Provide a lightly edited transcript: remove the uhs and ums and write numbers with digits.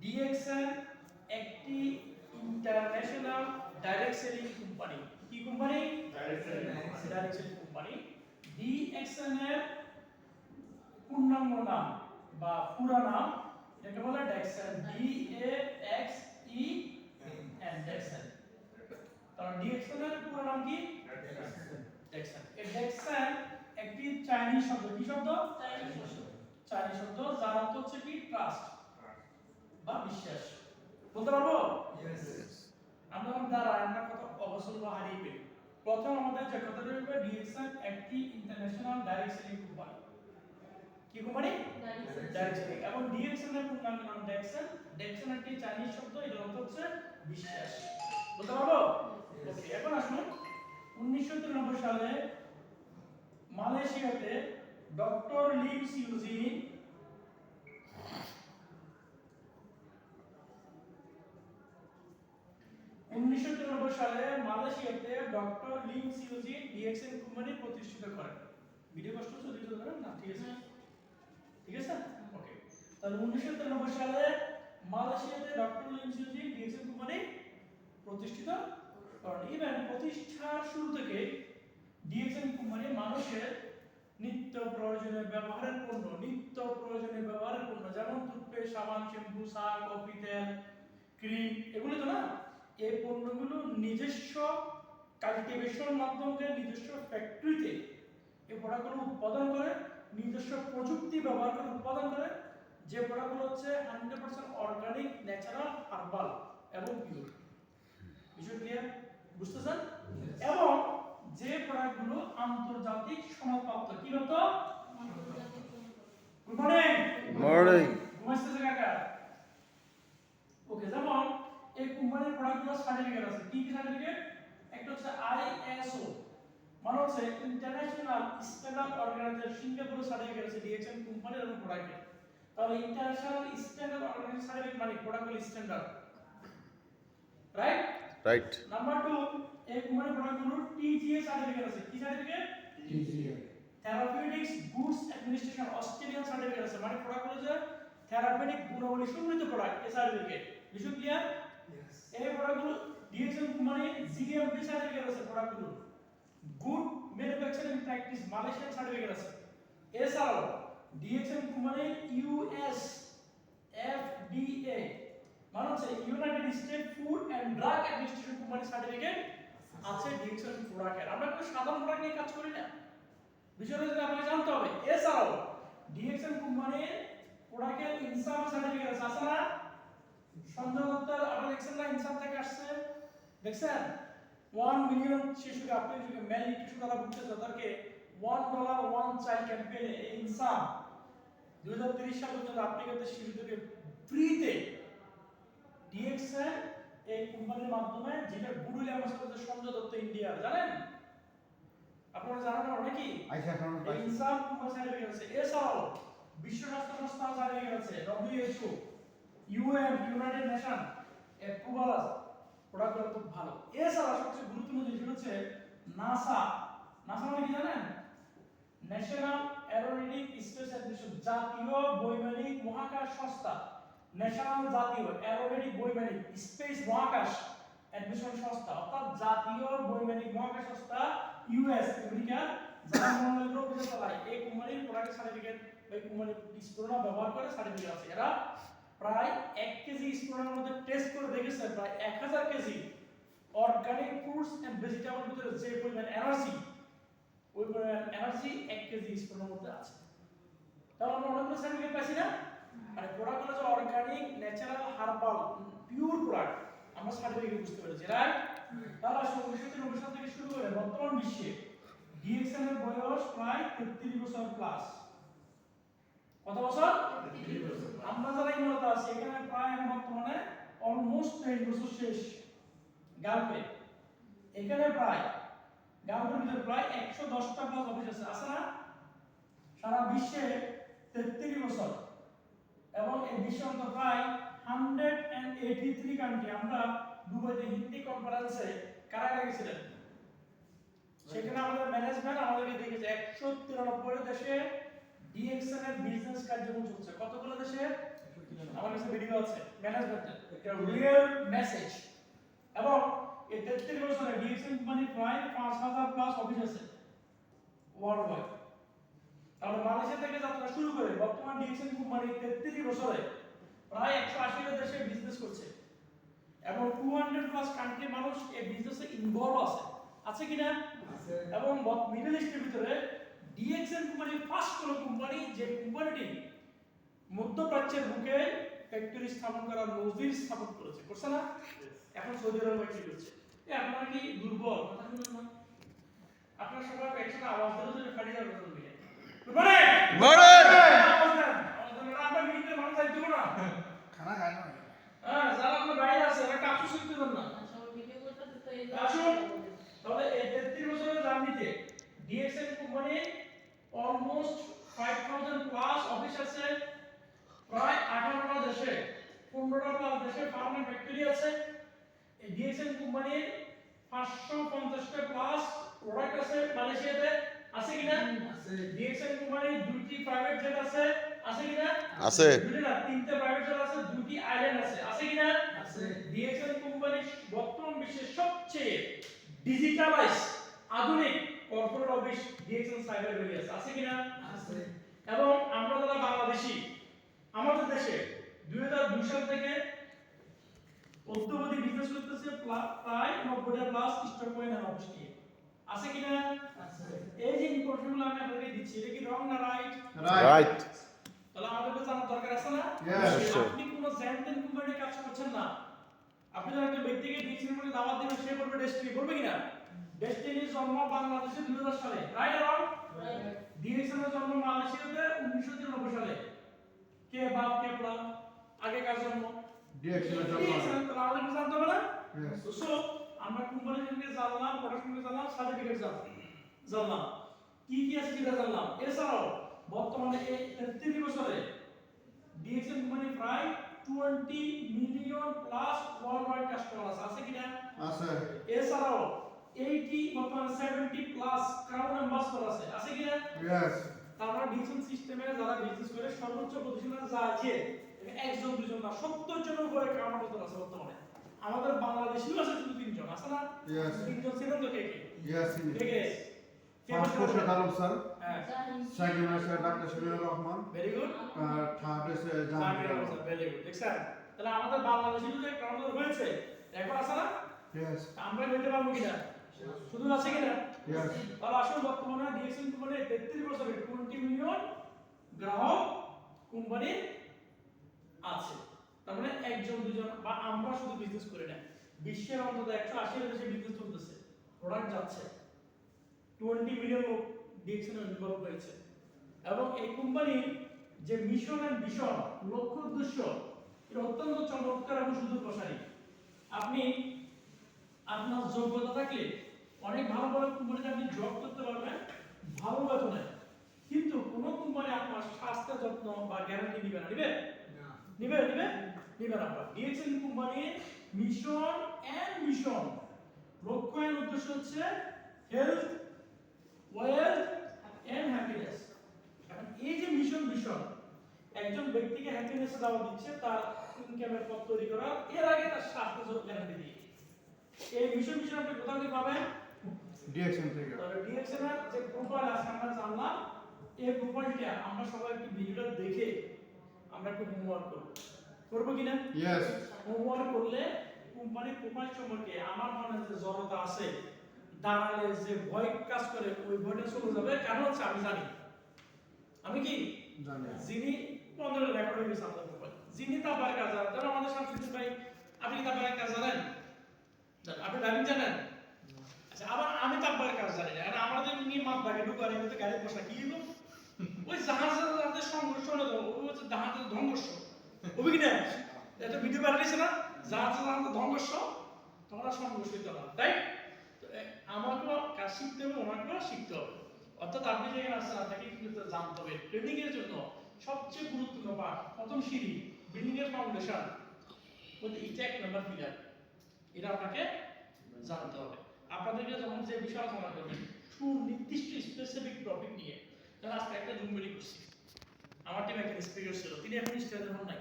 DXN একটি international direct selling company. কি company? Direct selling company. DXN এর পূর্ণাঙ্গ নাম বা পুরো নাম এটাকে বলে Dexon, D A X E N, Dexon. তাহলে ডিএক্সএন এর পুরো নাম কি? ডেক্সন। এই ডেক্সন একটি চাইনিজ শব্দ। কি শব্দ? চাইনিজ শব্দ যার অর্থ হচ্ছে কি ট্রাস্ট বা বিশ্বাস। বলতে পারবো? আমরা আমরা কত অবসর বা হারিয়ে ফেলি। প্রথম আমাদের যে কথাটা হবে ডিএক্সএন একটি ইন্টারন্যাশনাল ডাইরেক্ট সেলিং কোম্পানি। কি কোম্পানি? Direct selling. এবং ডিএক্সএন এর পূর্ণাঙ্গ নাম ডেক্সন। ডেক্সন একটি চাইনিজ শব্দ, এর অর্থ হচ্ছে বিশ্বাস। বলতে পারবো? ওকে, এখন আসুন 1993 সালে মালয়েশিয়াতে ডক্টর লিম সিউজিন সালে মালয়েশিয়াতে ডক্টর লিম সিউজিন ডিএক্সএন কোম্পানি প্রতিষ্ঠিত করেন। ভিডিও কষ্ট চলে যাবে না? ঠিক আছে, ঠিক আছে, ওকে। তাহলে 1993 সালে মালয়েশিয়াতে ডক্টর লিম সিউজিন ডিএক্সএন কোম্পানি প্রতিষ্ঠিত করেন। ইভেন প্রতিষ্ঠার শুরু থেকে ডিএক্সএন কোম্পানি মানুষের নিত্য প্রয়োজনীয় ব্যবহারের পণ্য, যেমন টুথপেস্ট, সাবান, শ্যাম্পু, চা, কফি, তেল, ক্রিম, এগুলো তো না, এই পণ্যগুলো নিজস্ব কাল্টিভেশন মাধ্যমে নিজস্ব ফ্যাক্টরিতে এই প্রোডাক্টগুলো উৎপাদন করে, নিজস্ব প্রযুক্তি ব্যবহার করে উৎপাদন করে, যে প্রোডাক্টগুলো হচ্ছে 100% অর্গানিক, ন্যাচারাল, হার্বাল এবং পিওর। বিষয় ক্লিয়ার? বুঝতেছেন? এবং যে প্রোডাক্টগুলো আন্তর্জাতিক সনদপ্রাপ্ত। কি হতো? Good morning. ঘুমাইতেছে কাকা? ওকে, যেমন এই কোম্পানির প্রোডাক্টগুলো সার্টিফিকেট আছে। কি কি সার্টিফিকেট? একটা হচ্ছে আইএসও, মানে হচ্ছে international standard organisation, Singapore certificate আছে ডিএক্সএন কোম্পানির এবং প্রোডাক্টের। তাহলে ইন্টারন্যাশনাল স্ট্যান্ডার্ড অর্গানাইজেশন সার্টিফিকেট মানে প্রোডাক্টগুলো স্ট্যান্ডার্ড, রাইট? নাম্বার 2, এই কোম্পানির প্রোডাক্টগুলোর টিজিএ সার্টিফিকেট আছে। কি certificate? TGA, therapeutics goods administration, Australian certificate আছে, মানে প্রোডাক্টগুলো যে থেরাপিউটিক গুণাবলী সমৃদ্ধ প্রোডাক্ট, এই সার্টিফিকেট। বিষয় ক্লিয়ার? यस। এই প্রোডাক্টগুলো ডিএক্সএন কোম্পানি জিএমপি সার্টিফিকেট আছে, প্রোডাক্টগুলো good manufacturing practice, Malaysian certificate আছে। এছাড়াও ডিএক্সএন কোম্পানি ইউএস এফডিএ, মানে হচ্ছে United State food and drug administration company certificate আছে ডিএক্সএন প্রোডাক্টের। আমরা একটু সাধারণ প্রোডাক্ট নিয়ে কাজ করি না, বিষয়টা যদি আপনাকে জানতে হবে। এছাড়াও ডিএক্সএন কোম্পানির প্রোডাক্টের ইনসাম সার্টিফিকেট আছে না? সঞ্জয়দত্তর আপনি দেখছেন না, ইনসাম থেকে আসছে, দেখছেন? 1 মিলিয়ন শিশুকে আপনি যদি মেল নিউট্রিশন দ্বারা ভুগতেছে, তাদেরকে $1 ওয়ান চাইল্ড ক্যাম্পেইনে ইনসাম 2030 সাল পর্যন্ত আপনি কিন্তু শিশুদেরকে ফ্রিতে ডিএক্সএন এই কোম্পানির মাধ্যমে, যেটা goodwill ambassador Sanjay Dutta India, জানেন? আপনারা জানেন না নাকি? ইনসাম কোম্পানি সার্টিফিকেট আছে। এছাড়াও বিশ্ব স্বাস্থ্য সংস্থা সার্টিফিকেট আছে, WHO, UN, United nation approval আছে। প্রোডাক্টগুলো খুব ভালো। এছাড়া সবচেয়ে গুরুত্বপূর্ণ জিনিস হচ্ছে নাসা। নাসা মানে কি জানেন? ন্যাশনাল এরোনটিক স্পেস অ্যাডমিনিস্ট্রেশন, জাতীয় বৈমানিক মহাকাশ সংস্থা। ন্যাশনাল জাতীয় এরোনটিক বৈমানিক স্পেস মহাকাশ অ্যাডমিনিস্ট্রেশন সংস্থা, অর্থাৎ জাতীয় বৈমানিক মহাকাশ সংস্থা ইউএস আমেরিকা, যারা মঙ্গল গ্রহে চালায়, এই কোম্পানির প্রোডাক্ট সার্টিফিকেট, এই কোম্পানির স্প্রোনা ব্যবহার করে সার্টিফিকেট আছে। এরা প্রায় 1 কেজি স্প্রোনার মধ্যে টেস্ট করে দেখেছে প্রায় 1000 KG organic fruits and vegetable ভিতরে যে পরিমাণ এনার্জি, ওই পরিমাণ এনার্জি 1 কেজি স্প্রোনার মধ্যে আছে। তাহলে আমরা অনেকগুলো সার্টিফিকেট পাইছি না? মানে প্রোডাক্টগুলো যে organic, natural, herbal, pure product, আমরা সার্টিফিকেট বুঝতে পেরেছি, রাইট? তাহলে 1990 সাল থেকে শুরু করে বর্তমান বিশ্বে ডিএক্সএন এর বয়স প্রায় 33 বছর প্লাস। কত বছর? 33 বছর। আমরা যারা ইমারতে আছি এখানে প্রায় বর্তমানে অলমোস্ট 23 বছর শেষ। গালফে এখানে প্রায় গালফের ভিতরে প্রায় 110টা প্লাস অফিস আছে, আছে না? সারা বিশ্বে 33 বছর, এবং এই বিশ্বে অন্তত প্রায় 183 কান্ট্রি। আমরা দুবাইতে হিন্দি কনফারেন্সে কারা গেছিলেন, সেখানে আমাদের ম্যানেজমেন্ট আমাদেরকে দেখেছে 193 দেশে ডিএক্সএন এর বিজনেস কার্যক্রম চলছে। কতগুলো দেশে? আমার কাছে ভিডিও আছে ম্যানেজমেন্টের একটা রিয়েল মেসেজ। এবং এই 33 বছরে ডিএক্সএন কোম্পানি প্রায় 5000 প্লাস অফিস আছে ওয়ার্ল্ড ওয়াইড। তাহলে মালয়েশিয়া থেকে যাত্রা শুরু করে বর্তমান ডিএক্সএন কোম্পানি 33 বছরে প্রায় 180 টা দেশে বিজনেস করছে এবং 200 প্লাস কান্ট্রি মানুষ এই বিজনেসে ইনভলভ আছে কিনা? আছে। এবং মিডল ইস্টের ভিতরে ডিএক্সএন কোম্পানি ফার্স্ট কোন কোম্পানি যে কোম্পানিটি মধ্যপ্রাচ্যের বুকে ফ্যাক্টরি স্থাপন করার নজির স্থাপন করেছে, করছে না? এখন সৌদি আরব কি করছে? আপনারা কি দুর্বল কথা শুনুন না? আপনারা সবাই একসাথে আওয়াজ দিলে তো ফাটি যাবে তো মিলে। বলে বলে আওয়াজ দেন, আমরা মিনিটে মানুষ যাইতে না খানা খায় না। হ্যাঁ, যারা আপনার বাইরে আছে একটা আপনি শিখতে দেন না। সবাই ভিডিও করতে তো এই আসুন। তাহলে এই 33 বছরের জার্নিতে DXN company almost 5000 plus office আছে, প্রায় 18টা দেশে 15টা প্লাস দেশে পার্মানেন্ট ফ্যাক্টরি আছে। এই ডিএক্সএন কোম্পানির 550টা প্লাস প্রোডাক্ট আছে মালয়েশিয়াতে, আছে কিনা? আছে। ডিএক্সএন কোম্পানির দুটি প্রাইভেট জেট আছে কিনা? আছে। দুটি না, তিনটে প্রাইভেট জেট আছে, দুটি আইল্যান্ড আছে কিনা? আছে। ডিএক্সএন কোম্পানি বর্তমান বিশ্বের সবচেয়ে ডিজিটালাইজ আধুনিক corporate office DXN cyber valley আছে কিনা? আছে। এবং আমরা যারা বাংলাদেশী আমাদের দেশে 2002 সাল থেকে অদ্যাবধি বিজনেস করতেছে প্রায় 90টা প্লাস স্টক পয়েন্ট আর অফিস নিয়ে, আছে কিনা? আছে। এই যে ইনফরমেশনগুলো আমি আপনাদের দিচ্ছি এটা কি রং না রাইট? রাইট। তাহলে আমাদের জানার দরকার আছে না? আপনি কোন জ্যান্টেন কোম্পানিতে কাজ করছেন না, আপনি যখন একটা ব্যক্তিকে ডিএক্সএন কোম্পানি দাওয়াত দিবেন সে বলবে ডেস্টিনি, বলবে কিনা? ডেস্টিনির জন্ম বাংলাদেশে 2000 সালে, রাইট আর রং? রাইট। ডিএক্সএন এর জন্ম মালয়েশিয়াতে 1993 সালে। কে বাপ কে প্লা আগে কার জন্ম? ডিএক্সএন এর জন্ম। তাহলে আমাদের জানতে হবে না? সো আমরা কোম্পানি থেকে জানলাম, প্রোডাক্ট থেকে জানলাম, সার্টিফিকেট জানলাম, কি কি আছে সেটা জানলাম। এছাড়াও বর্তমানে এই 33 বছরে ডিএক্সএন কোম্পানি প্রায় 20 million plus world wide customer আছে কিনা? আছে। এছাড়াও 80 বর্তমানে 70 প্লাস ক্রাউন অ্যাম্বাসেডর আছে কিনা? यस। তারা ডিএক্সএন সিস্টেমে যারা বিজনেস করে সর্বোচ্চ পজিশনে যা আছে একজন দুজন না 70 জনের উপরে ক্রাউন অ্যাম্বাসেডর আছে বর্তমানে। আমাদের বাংলাদেশীও আছে শুধু 3 জন, আছে না? यस। 3 জন ছিলেন তো কে কে? यस। কে কে? ফার্স্ট কোর্সে দালম স্যার, হ্যাঁ, সেকেন্ড কোর্সে doctor Sharifur Rahman, very good, আর থার্ড কোর্সে জাহাঙ্গীর স্যার, ভেরি গুড। দেখছেন তাহলে আমাদের বাংলাদেশীও যে ক্রাউন অ্যাম্বাসেডর হয়েছে এখন আছে না? यस। আমরা নিতে পারবো কিনা? শুধু আছে কিনা? यस। তাহলে আসলে বর্তমানে ডিএক্সএন কোম্পানি 33 বছরে 20 মিলিয়ন গ্রাহক কোম্পানি আছে। তার মানে একজন দুজন বা আমরা শুধু বিজনেস করি না, বিশ্বের অন্তত 180 দেশে বিজনেস চলতেছে, প্রোডাক্ট যাচ্ছে, 20 মিলিয়ন লোক ডিএক্সএন এ ইনভলভ হয়েছে। এবং এই কোম্পানির যে মিশন এন্ড ভিশন, লক্ষ্য উদ্দেশ্য এটা অত্যন্ত চমৎকার এবং সুদূর প্রসারী। আপনি আপনার যোগ্যতা থাকলে অনেক ভালো ভালো কোম্পানিতে আপনি জব করতে পারবেন ভালো বেতনে, কিন্তু কোন কোম্পানি আপনার স্বাস্থ্য যত্ন বা গ্যারান্টি দিবে না? নিবে না। ডিএক্সএন কোম্পানির মিশন এন্ড ভিশন, লক্ষ্য এন্ড উদ্দেশ্য হচ্ছে হেলথ, ওয়েলথ এন্ড হ্যাপিনেস। এখন এই যে মিশন ভিশন একজন ব্যক্তিকে হ্যাপিনেস দেওয়া দিচ্ছে তার ইনকামের পথ তৈরি করা, এর আগে তার স্বাস্থ্য গ্যারান্টি দিয়ে। এই মিশন আপনি কোথা থেকে পাবেন? ডিএক্সএন থেকে। তাহলে ডিএক্সএন এর যে প্রোফাইল আছে আমরা জানলাম, এই প্রোফাইলটা আমরা সবাই একটু ভিডিওটা দেখে আমরা একটু হোমওয়ার্ক করব কিনা? यस। হোমওয়ার্ক করলে কোম্পানির প্রোফাইল সম্পর্কে আমার মনে যে জড়তা আছে, দাঁড়ালে যে ভয় কাজ করে ওই ভয়টা চলে যাবে। কারণ হচ্ছে আমি জানি, আমি কি জানি যিনি 15 রেকর্ড হয়ে গেছে আমাদের প্রোফাইল, যিনি তারপরে কাজ জানেন, তাহলে আমাদের শামসুদ্দিন ভাই আপনি তারপরে কাজ জানেন? আপনি ড্রাইভিং জানেন? আচ্ছা, আবার আমি তারপরে কাজ জানি না, আর আমাদের নিয়ে মাপ বাগে ঢুকারে মধ্যে গাড়ি বসা কি হলো ওই জাহাজের সংঘর্ষ হলো, ওই হচ্ছে জাহাজের ধ্বংস হবে কিনা? এটা ভিডিও বানাইছে না, জাহাজের ধ্বংস, তোমরা সংঘর্ষ হইতে না, তাই আমাকেও কাজ শিখতে হবে, ওনাকেও শিখতে হবে। অর্থাৎ আপনি যে আসছেন আপনাকে কিন্তু জানতে হবে ট্রেনিং এর জন্য সবচেয়ে গুরুত্বপূর্ণ পার্ট, প্রথম সিঁড়ি, বিল্ডিং এর ফাউন্ডেশন, ওই এটা 1 নাম্বার পিলার, এটা আপনাকে জানতে হবে। আপনাদেরকে যখন যে বিষয় আলোচনা করবেন সুনির্দিষ্ট স্পেসিফিক টপিক নিয়ে, তাহলে আজকে একটা জুম মিটিং করছি, আমার টিমে একটা স্পিকার ছিল, তিনি এখন স্টেজে হন নাই,